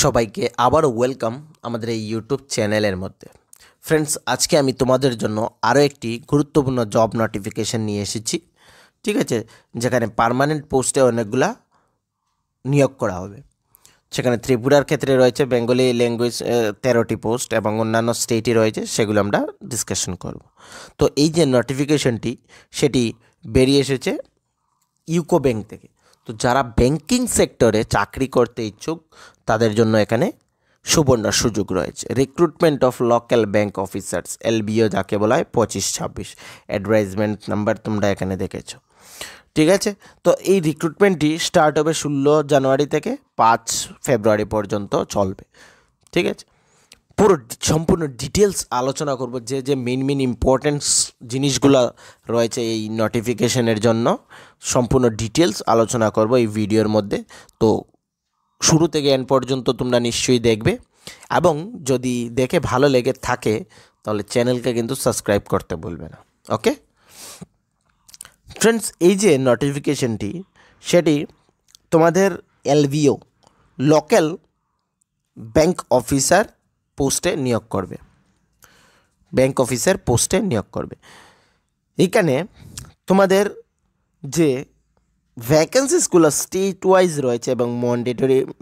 সবাইকে আবারও ওয়েলকাম আমাদের এই ইউটিউব চ্যানেলের মধ্যে। ফ্রেন্ডস, আজকে আমি তোমাদের জন্য আরও একটি গুরুত্বপূর্ণ জব নোটিফিকেশন নিয়ে এসেছি। ঠিক আছে, যেখানে পার্মানেন্ট পোস্টে অনেকগুলা নিয়োগ করা হবে। সেখানে ত্রিপুরার ক্ষেত্রে রয়েছে বেঙ্গলি ল্যাঙ্গুয়েজ 13টি পোস্ট এবং অন্যান্য স্টেটই রয়েছে, সেগুলো আমরা ডিসকাশন করব। তো এই যে নোটিফিকেশনটি সেটি বেরিয়ে এসেছে ইউকো ব্যাংক থেকে। তো যারা ব্যাংকিং সেক্টরে চাকরি করতে ইচ্ছুক তাদের জন্য এখানে সুবর্ণ সুযোগ রয়েছে। Recruitment of local bank officers, LBO যাকে বলা হয়, 25-26 অ্যাডভার্টাইজমেন্ট নাম্বার তোমরা এখানে দেখেছো। ঠিক আছে, তো এই রিক্রুটমেন্টটি স্টার্ট হবে 16 জানুয়ারি থেকে 5 ফেব্রুয়ারি পর্যন্ত চলবে। ঠিক আছে, পুরো সম্পূর্ণ ডিটেলস আলোচনা করব, যে যে মেন ইম্পর্টেন্স জিনিসগুলো রয়েছে এই নোটিফিকেশনের জন্য সম্পূর্ণ ডিটেলস আলোচনা করব এই ভিডিওর মধ্যে। তো শুরু থেকে এন্ড পর্যন্ত তোমরা নিশ্চয়ই দেখবে, এবং যদি দেখে ভালো লেগে থাকে তাহলে চ্যানেলকে কিন্তু সাবস্ক্রাইব করতে ভুলবে না। ওকে ফ্রেন্ডস, এই যে নোটিফিকেশনটি সেটি তোমাদের এলভিও লোকাল ব্যাংক অফিসার পোস্টে নিয়োগ করবে। ব্যাংক অফিসার পোস্টে নিয়োগ করবে। এখানে তোমাদের যে ভ্যাকেন্সিসগুলো স্টেট ওয়াইজ রয়েছে এবং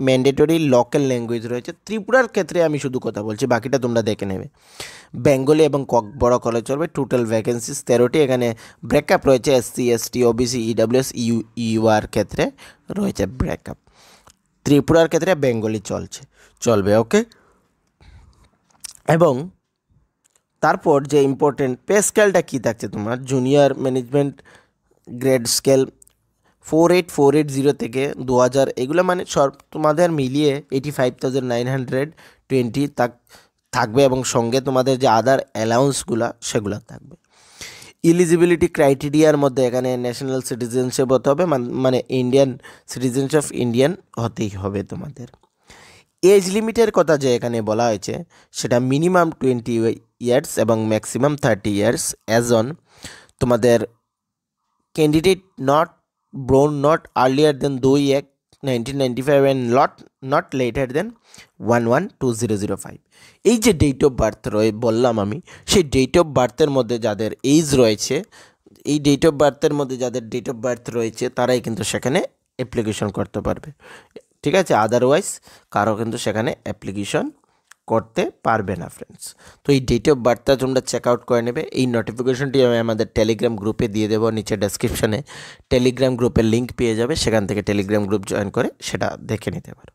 ম্যান্ডেটরি লোকাল ল্যাঙ্গুয়েজ রয়েছে। ত্রিপুরার ক্ষেত্রে আমি শুধু কথা বলছি, বাকিটা তোমরা দেখে নেবে। বেঙ্গলি এবং বড় কলেজ চলবে। টোটাল ভ্যাকেন্সিস 13টি। এখানে ব্রেকআপ রয়েছে SC ST OBC EWS UR ক্ষেত্রে রয়েছে ব্রেকআপ। ত্রিপুরার ক্ষেত্রে বেঙ্গলি চলবে। ওকে, এবং তারপর যে ইম্পর্টেন্ট পে স্কেলটা কী থাকছে, তোমার জুনিয়র ম্যানেজমেন্ট গ্রেড স্কেল 48480 থেকে 2000, এগুলো মানে সব তোমাদের মিলিয়ে 85,920 থাকবে, এবং সঙ্গে তোমাদের যে আদার অ্যালাউন্সগুলো সেগুলো থাকবে। ইলিজিবিলিটি ক্রাইটেরিয়ার মধ্যে এখানে ন্যাশনাল সিটিজেনশিপ হতে হবে, মানে ইন্ডিয়ান সিটিজেনশিপ ইন্ডিয়ান হতেই হবে তোমাদের। এজ লিমিটের কথা যে এখানে বলা হয়েছে সেটা মিনিমাম 20 ইয়ার্স এবং ম্যাক্সিমাম 30 ইয়ার্স অ্যাজ অন তোমাদের candidate born not earlier than 2/1/1995 and not later than 1/1/2005। এই যে ডেট অফ বার্থ বললাম আমি, সেই ডেট অফ বার্থের মধ্যে যাদের এজ রয়েছে, এই ডেট অফ বার্থের মধ্যে যাদের ডেট অফ বার্থ রয়েছে তারাই কিন্তু সেখানে অ্যাপ্লিকেশন করতে পারবে। ঠিক আছে, আদারওয়াইজ কারো কিন্তু সেখানে অ্যাপ্লিকেশন করতে পারবে না ফ্রেন্ডস। তো এই ডেট অফ বার্থটা তোমরা চেক আউট করে নেবে। এই নোটিফিকেশনটি আমি আমাদের টেলিগ্রাম গ্রুপে দিয়ে দেবো, নিচে ডেসক্রিপশনে টেলিগ্রাম গ্রুপের লিঙ্ক পেয়ে যাবে, সেখান থেকে টেলিগ্রাম গ্রুপ জয়েন করে সেটা দেখে নিতে পারো।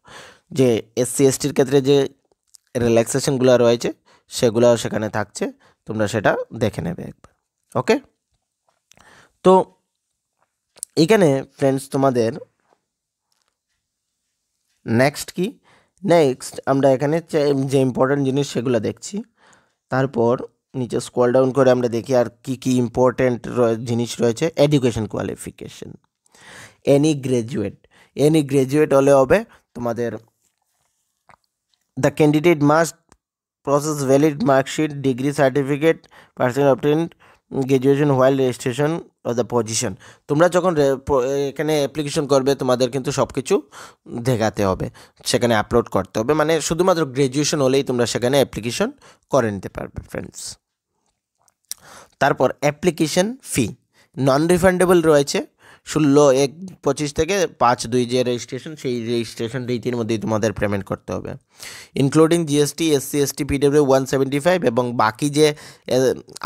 যে SC STর ক্ষেত্রে যে রিল্যাক্সেশনগুলো রয়েছে সেগুলো সেখানে থাকছে, তোমরা সেটা দেখে নেবে একবার। ওকে, তো এখানে ফ্রেন্ডস তোমাদের নেক্সট আমরা এখানে যে ইম্পর্টেন্ট জিনিস সেগুলো দেখছি। তারপর নিচে স্ক্রল ডাউন করে আমরা দেখি আর কি ইম্পর্টেন্ট জিনিস রয়েছে। এডুকেশন কোয়ালিফিকেশন, এনি গ্র্যাজুয়েট হলে হবে তোমাদের। The candidate must process valid marksheet, degree certificate, percent obtained graduation while registration of the position. তোমরা যখন এখানে অ্যাপ্লিকেশন করবে তোমাদের কিন্তু সব কিছু দেখাতে হবে, সেখানে আপলোড করতে হবে। মানে শুধুমাত্র গ্র্যাজুয়েশন হলেই তোমরা সেখানে অ্যাপ্লিকেশন করে নিতে পারবে ফ্রেন্ডস। তারপর অ্যাপ্লিকেশন ফি নন রিফান্ডেবল রয়েছে 16/1/25 থেকে 5/2 যে রেজিস্ট্রেশন, সেই রেজিস্ট্রেশন ডেটের মধ্যেই তোমাদের পেমেন্ট করতে হবে। Including GST, SC ST PW 175, এবং বাকি যে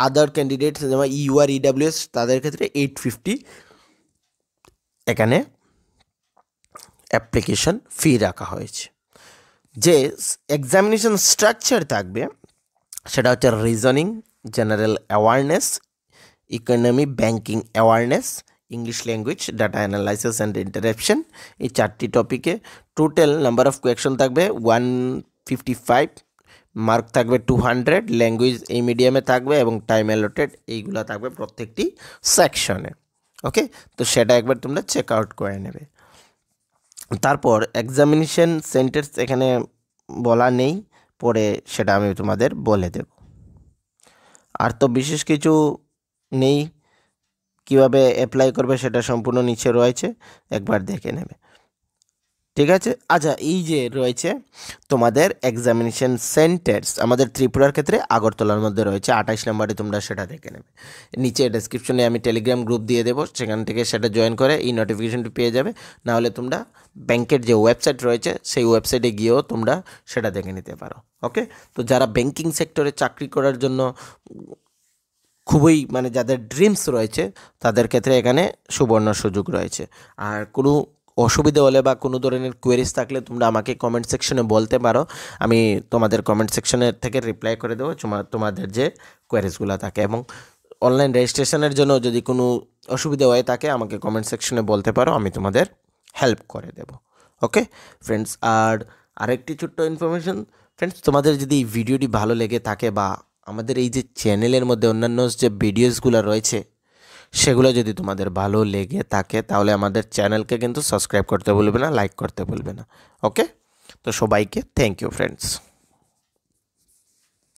আদার ক্যান্ডিডেট যেমন UR EWS তাদের ক্ষেত্রে 850 এখানে অ্যাপ্লিকেশন ফি রাখা হয়েছে। যে এক্সামিনেশন স্ট্রাকচার থাকবে সেটা হচ্ছে reasoning, general awareness, economy, banking awareness, English language, data analysis and interaction. এই 4টি টপিকে টোটাল নাম্বার অফ কোয়েকশন থাকবে 155, মার্ক থাকবে 200, ল্যাঙ্গুয়েজ এই মিডিয়ামে থাকবে, এবং টাইম অ্যালোটেড এইগুলো থাকবে প্রত্যেকটি সেকশনে। ওকে, তো সেটা একবার তোমরা চেক আউট করে নেবে। তারপর এক্সামিনেশন সেন্টার এখানে বলা নেই, পরে সেটা আমি তোমাদের বলে দেব। আর তো বিশেষ কিছু নেই, কিভাবে অ্যাপ্লাই করবে সেটা সম্পূর্ণ নিচে রয়েছে, একবার দেখে নেবে। ঠিক আছে। আচ্ছা, এই যে রয়েছে তোমাদের এক্সামিনেশন সেন্টার্স আমাদের ত্রিপুরার ক্ষেত্রে আগরতলার মধ্যে রয়েছে 28 নম্বরে, তোমরা সেটা দেখে নেবে। নিচে ডেসক্রিপশনে আমি টেলিগ্রাম গ্রুপ দিয়ে দেবো, সেখান থেকে সেটা জয়েন করে এই নোটিফিকেশনটি পেয়ে যাবে। নাহলে তোমরা ব্যাংকের যে ওয়েবসাইট রয়েছে সেই ওয়েবসাইটে গিয়েও তোমরা সেটা দেখে নিতে পারো। ওকে, তো যারা ব্যাংকিং সেক্টরে চাকরি করার জন্য খুবই মানে যাদের ড্রিমস রয়েছে তাদের ক্ষেত্রে এখানে সুবর্ণ সুযোগ রয়েছে। আর কোনো অসুবিধা হলে বা কোনো ধরনের কোয়েরিজ থাকলে তোমরা আমাকে কমেন্ট সেকশনে বলতে পারো, আমি তোমাদের কমেন্ট সেকশনের থেকে রিপ্লাই করে দেবো তোমাদের যে কোয়েরিজগুলো থাকে। এবং অনলাইন রেজিস্ট্রেশনের জন্য যদি কোনো অসুবিধা হয়ে থাকে আমাকে কমেন্ট সেকশনে বলতে পারো, আমি তোমাদের হেল্প করে দেব। ওকে ফ্রেন্ডস, আর আরেকটি ছোট্ট ইনফরমেশন ফ্রেন্ডস, তোমাদের যদি এই ভিডিওটি ভালো লেগে থাকে বা আমাদের এই যে চ্যানেলের মধ্যে অন্যান্য যে ভিডিওসগুলো রয়েছে সেগুলো যদি তোমাদের ভালো লেগে থাকে তাহলে আমাদের চ্যানেলকে কিন্তু সাবস্ক্রাইব করতে ভুলবে না, লাইক করতে ভুলবে না। ওকে, তো সবাইকে থ্যাংক ইউ ফ্রেন্ডস।